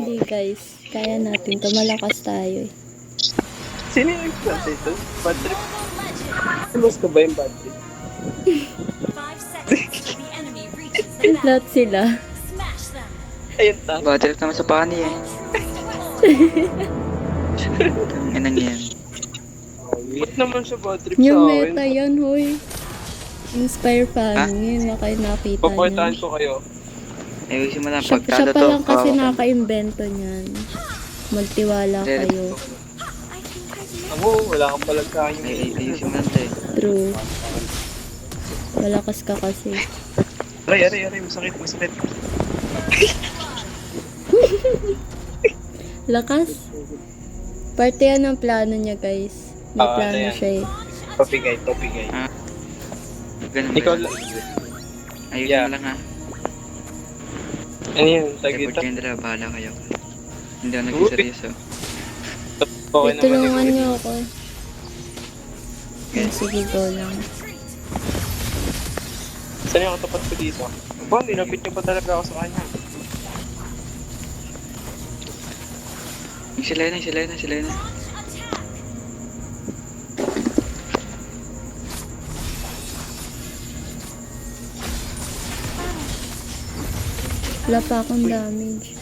Hindi guys, kaya natin to. Malakas tayo eh. Sino yung nag-start ito? Bad trip? Mas ka ba yung bad trip? Lahat sila. Ayun ta. Battle naman sa pani eh. Ang inang yan. Ba't naman siya bad trip sa Yung akin? meta yan, huy. Inspire farming, yun na kayo nakita Papakitaan niyo. ko kayo. Ayusin mo lang. Siya Pagkada pa to. lang kasi nakaka-invento niyan. Magtiwala kayo. Ako, wala kang palag sa akin. Ayusin mo lang to eh. True. Malakas ka kasi. Aray, masakit. Lakas. Parte yan ng plano niya guys. May Ah, plano ano yan? siya eh. Topigay. Ganun Ikaw ba? lang. Ayusin Yeah. mo lang ha. Ano yun? Report Tagita? kayo nila. Bahala kayo. Hindi ako nagsiseryoso. Okay naman. Tulungan niyo ako. Sige, go lang. Saan yung katapat ko dito? Ba, nilapit niyo pa talaga ako sa kanya. Sila na. Wala pa akong damage.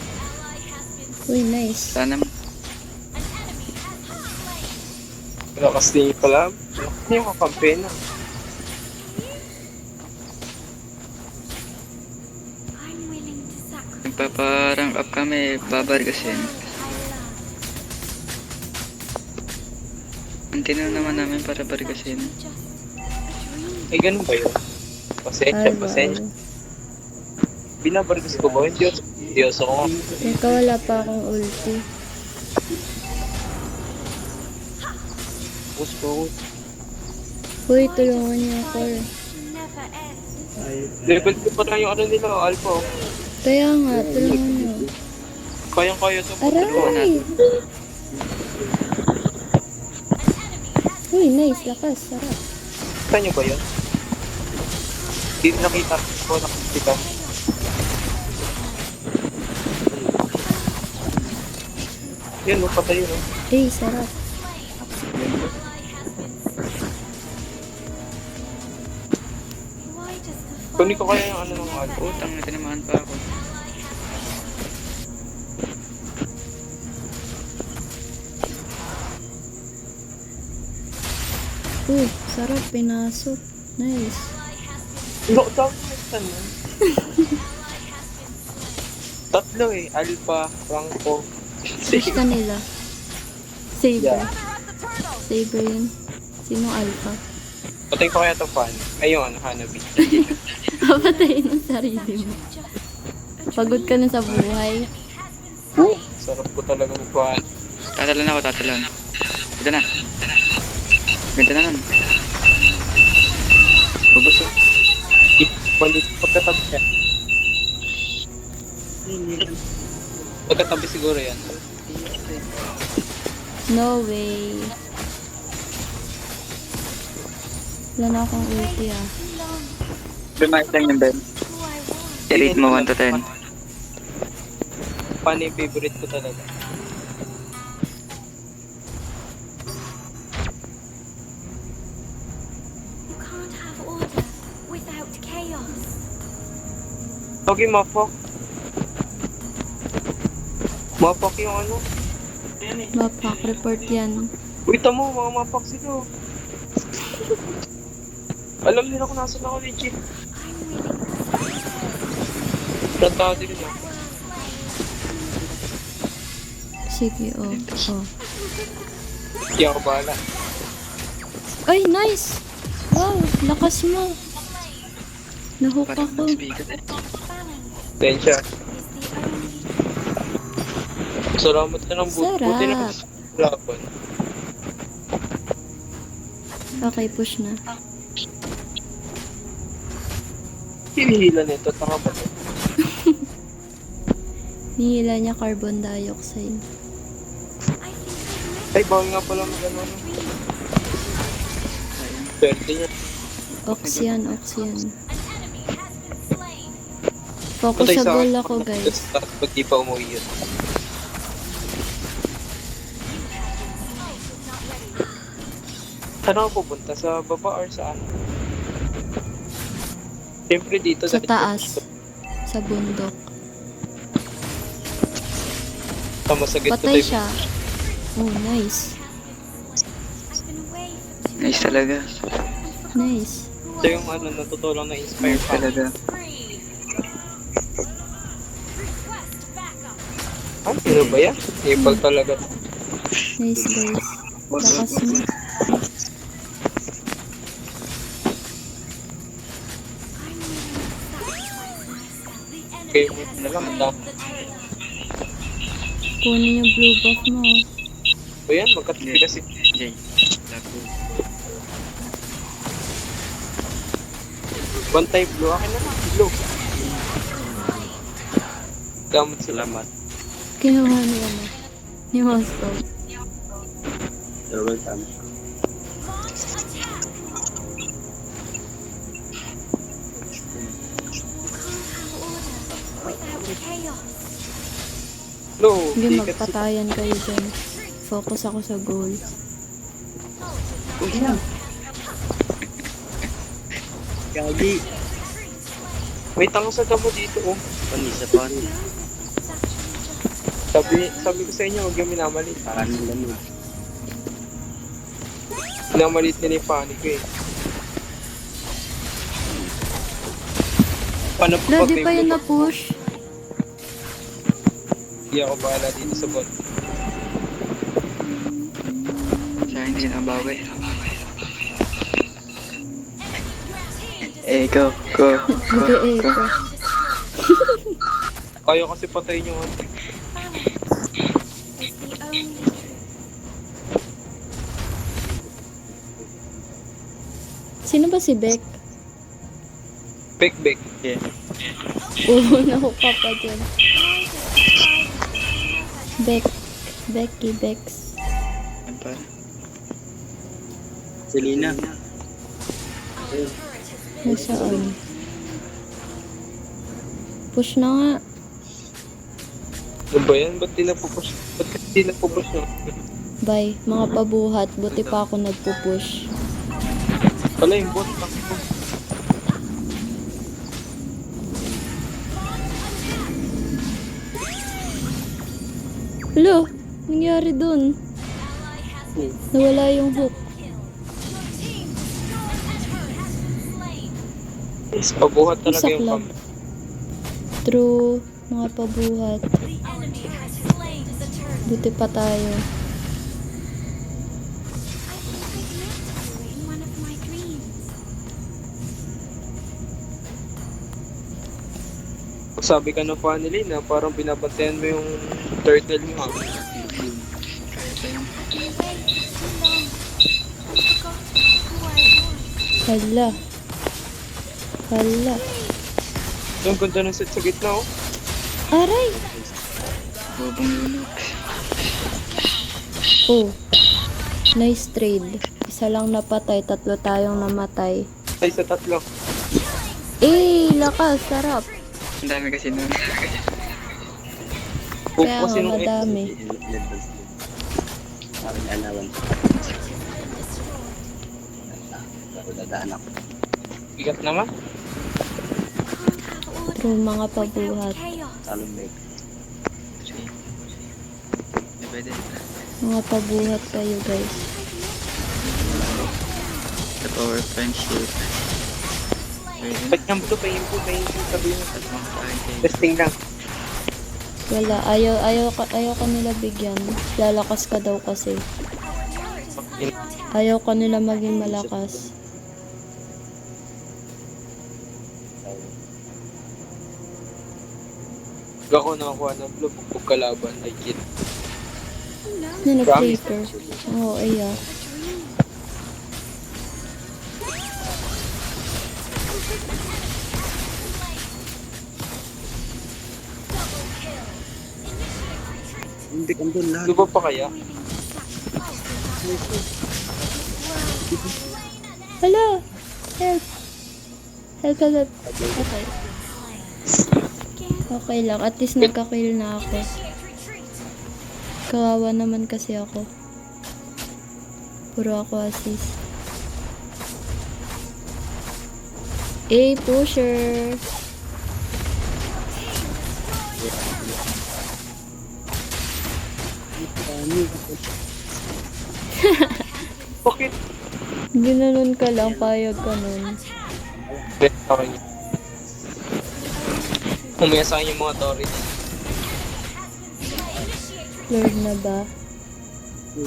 Uy, nice. Sana Lakas din yung pala. Lakas niya yung kakampi na. nagpaparang up kami. Babargasin. Ang tinaw naman namin para bargasin. Eh, ganun ba yun? Pasensya. Wow. Binabargas ko ba? Diyos ako. Teka, wala pa akong ulti. Push ko. Uy, tulungan niyo ako. Level 2 pa lang yung ano nila, Alpha. Kaya nga, tulungan niyo. Kayang-kaya sa Aray! Uy, nice. Lakas. Sarap. Saan nyo ba yun? Hindi nakita ko, nakita. Yun, patay yun. Eh, sarap. Kunin ko kaya yung ano ng Alpha. Utang na tinamaan pa ako. Sarap. Pinasok. Nice. No, dami na saan yun. Tatlo eh. Alpha, Franco, Push ka nila. Saber. Yeah. Saber yun. Sino alpha? Patay ko kaya ito fan. Ayun, Hanabi. Papatayin ang sarili mo. Pagod ka na sa buhay. Sarap ko talaga ng fan. Tatalan ako. Ganda na. Ganda na nun. Bubos oh. Balik pagkatabi siya. Pagkatabi siguro yan. No way. Wala na akong ulti ah. Bumalik lang yung Ben. I-rate mo 1 to 10. Fan yung favorite ko talaga. You can't have order without chaos. Okay, mapok. Mapok yung ano. Mapak, report yan. Uy, tamo, mga mapok sila. Alam nila kung nasan ako legit. I'm willing to Tanda din niya. Sige, oh. Hindi ako bahala. Ay, nice! Wow, lakas mo. Nahook Parang ako. speaker eh. Tensya. Salamat na ng buti na Sarap. laban. Okay, push na. Hinihila nito, taka ba ito? Nihila niya carbon dioxide. Ay, bawal nga pala mag-ano. Pwede niya. Oxyan. Focus sa goal ako, guys. Pag di pa umuwi yun. Saan ako pupunta? Sa baba or saan? Siyempre dito. Sa dahil taas. dito. Sa bundok. Tama sa gitna Patay tayo. siya. Oh, nice. I've been away for too Nice talaga. Nice. Ito yung ano, natutulong na inspire Nice pa. talaga. free. Request backup. Ano ba yan? Ipag talaga. Nice, guys. Lakas mo. I'm willing to sacrifice myself. The Okay, enemy has na lang. claimed the tail. Kunin yung blue buff mo. O yan, magkatipi kasi. Jay. Lago. Bantay blue. Akin na lang. Blue. Gamit sila. Salamat. Kinuha ni ano. Ni Moscow. You're welcome. Without chaos. Blue. Hindi, Ikat si... magpatayan kayo dyan. Focus ako sa goal. Gagi. May tango sa damo dito, oh. Panisa pa rin. Sabi ko sa inyo, huwag yung minamalit. Parang lang yun. Minamalit nila yung panic ko, eh. Paano po Lodi pa yun na-push. Hindi ako bahala dito sa bot. Sa hindi na bawi. Eh, go. Hindi echo. Kaya kasi patayin yung ano. Is the only Sino ba si Beck? Bek. Yeah. Oo, nakupa pa dyan. Becky, Bex. Yan para. Selena. Nasaan? Push na nga. Ano ba yan? Ba't di napupush? Ba't kasi di napupush no? Bye, mga pabuhat. Buti pa ako nagpupush. Wala yung bot. Hello, nangyari dun? Nawala yung hook. Pabuhat talaga Isa yung club. pump. True, mga pabuhat. the enemy has slain the turret. Buti pa tayo. I think I've met you in one of my dreams. Sabi ka ng family na parang binabantayan mo yung turtle nyo ha. Kaya tayo. You waited too long. I forgot who I was. Hala. Yung ganda ng set sa gitna oh. Aray! Bobong Linux. Oh. Nice trade. Isa lang napatay, tatlo tayong namatay. Ay sa tatlo. Lakas, sarap. Ang dami kasi nun. Kaya Kasi nga nung madami. Levels din. Parang alawan. Pero dadaan ako. Ikat naman. True, mga pabuhat. Chaos. Talong leg. Hindi pwede. Mga pabuhat kayo, guys. The power of friendship. Pwede. Ba't niyang blue? Payin po. Sabi mo. At mga kain kayo. Testing lang. Wala, ayaw ka nila bigyan. Lalakas ka daw kasi. Ayaw ka nila maging malakas. Pag ako nakakuha ng blue, pag kalaban, I kid. Na nag-flicker. Oo, iya. Hindi kang doon lahat. Luba pa kaya? Hala! Help! Help. Okay. Okay lang. At least nagka-kill na ako. Kawawa naman kasi ako. Puro ako assist. A pusher. Bakit? Ginanon ka lang, payag ka nun. Okay. Umaya sa akin yung mga Tories. Lord na ba?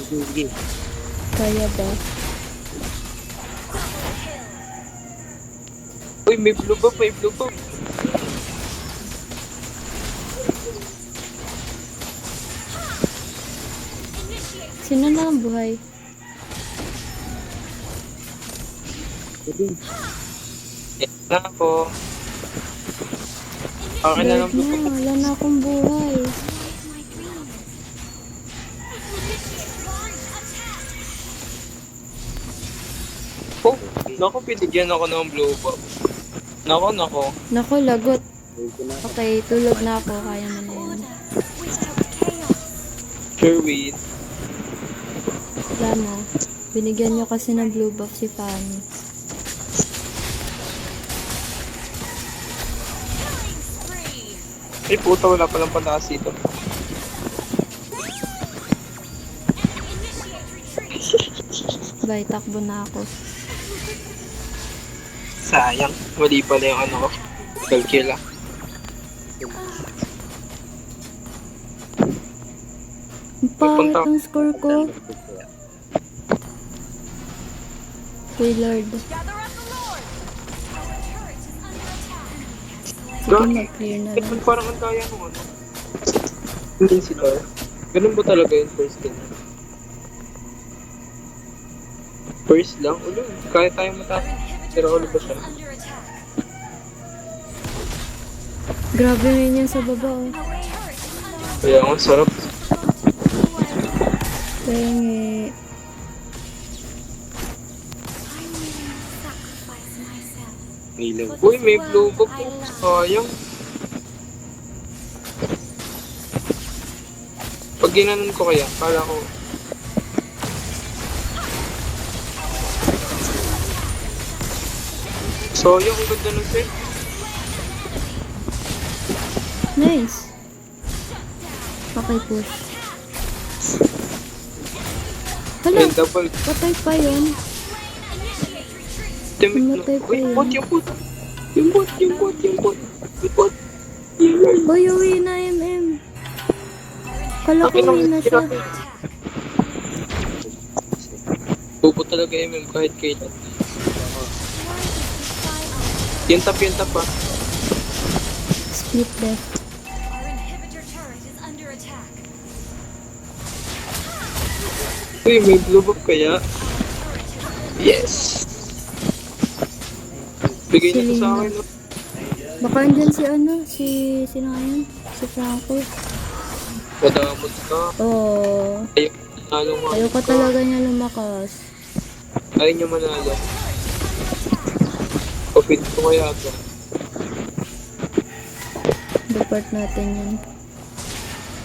Sige. Kaya ba? Uy, may blue buff, may blue buff. Sino na ang buhay? Na ako. Okay na lang Lord blue na, buff. wala na akong buhay. Oh, naku, pinigyan ako ng blue buff. Nako. Naku, lagot. Huwag ko na. Okay, tulog na ako. Kaya mo na yun. Sure wait. Wala na. Binigyan niyo kasi ng blue buff si Fanny. Ay puta, wala palang pataas dito. Bye, takbo na ako. Sayang, mali pala yung ano ko. Kalkila. Ang pangit ang score ko. Kay Lord. Sige, mag-clear na lang. Ganun parang ang kaya nung ano. Hindi si Thor. Ganun ba talaga yung first skin? First lang? Ulo, kaya tayong matapos. Pero ulo ba siya? Grabe rin yan sa baba, oh. Kaya nga, sarap. Kaya nga, eh. Ilaw. Uy, may blue buff po. Sayang. Pag ginanon ko kaya, kala ko. Sayang, ang ganda ng set. Nice. Okay, push. Hala, May double. patay pa yun. Timid na. Namatay pa Uy, yun. bot, yung bot. Yung bot. Yung bot. Uy, uwi na, MM. Kala ko uwi na siya. Bubo talaga MM kahit kailan. Yung tap pa. Split left. Uy, may blue buff kaya? Yes! Bigay niyo to sa akin. No? Baka andyan si ano, sino nga yun? Si Franco. Madamot ka. Oh, Ayaw manalo nga. ayaw ko talaga niya lumakas. Ayaw niyo manalo. Kapit ko kaya ito. Depart natin yun.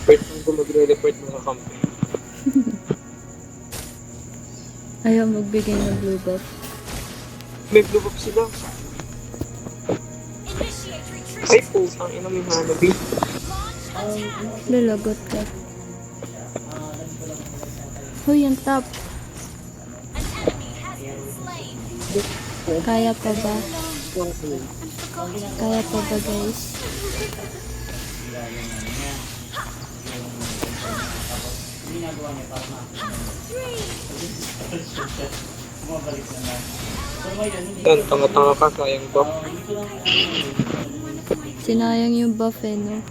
First time ko magre-report mga kampi. Ayaw magbigay ng blue buff. May blue buff sila. Ay po, ang ina may hanabi. Lalagot ka. Hoy, yung top. Kaya pa ba? Kaya pa ba, guys? Yan, tanga-tanga ka, sayang buff. Sinayang yung buff eh, no?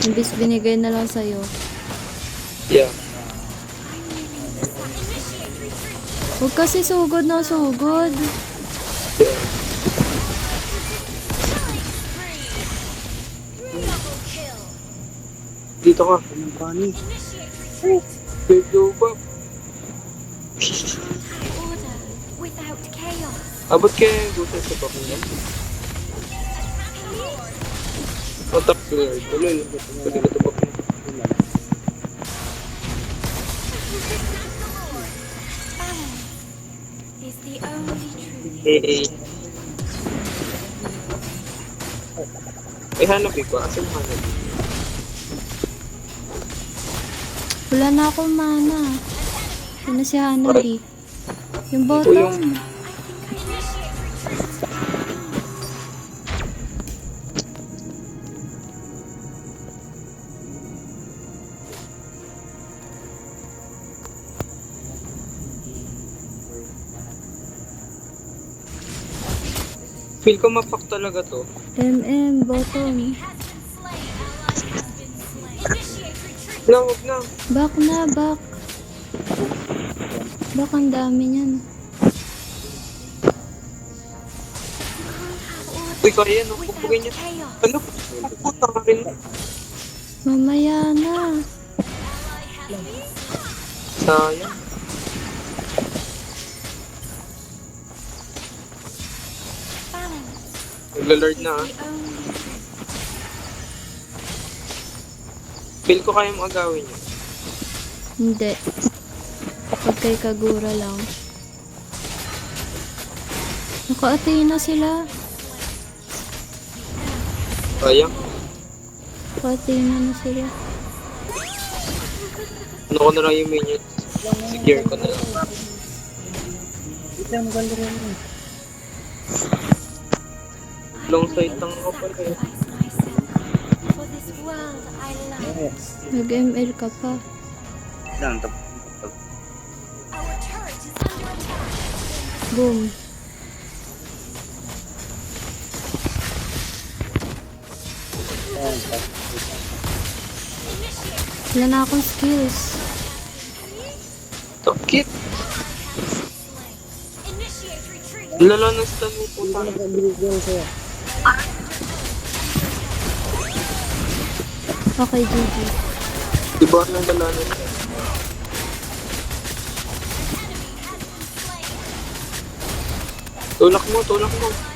Imbis binigay na lang sa'yo. Yeah. Huwag kasi sugod na sugod. Yeah. Dito ka. Anong pani? May blue buff. Abot kayo yung gusto sa buff niya. Matap si Lord. Wala yung buff niya. Kasi ito buff niya. Is the only truth. Hey. Ay, Hanabi ba? Asan yung Hanabi? Wala na akong mana. Yun na si Hanabi. Yung Ito bottom. yung- Feel ko mapak talaga to. Bottom. Na, wag na. Back na, back. Back ang dami niyan. Uy, kaya no? Pupugin niya. Ano? Puta ka rin. Mamaya na. Sayang. Nagla-lord na ah. Feel ko kaya mong agawin niya. Hindi. Pag kay Kagura lang. Naka-Athena sila. Sayang. Naka-Athena na sila. Ano ko na lang yung minions. Secure ko na lang. Long side lang ako pala eh. For this world I love. Nag-ML ka pa. Lang, Our turret is under attack. Boom. Wala na akong skills. Tokit. Initiate retreat. Lalo ng stun mo puta. Okay, GG. Diba nang lalo ng stun? Tulak mo, tulak mo.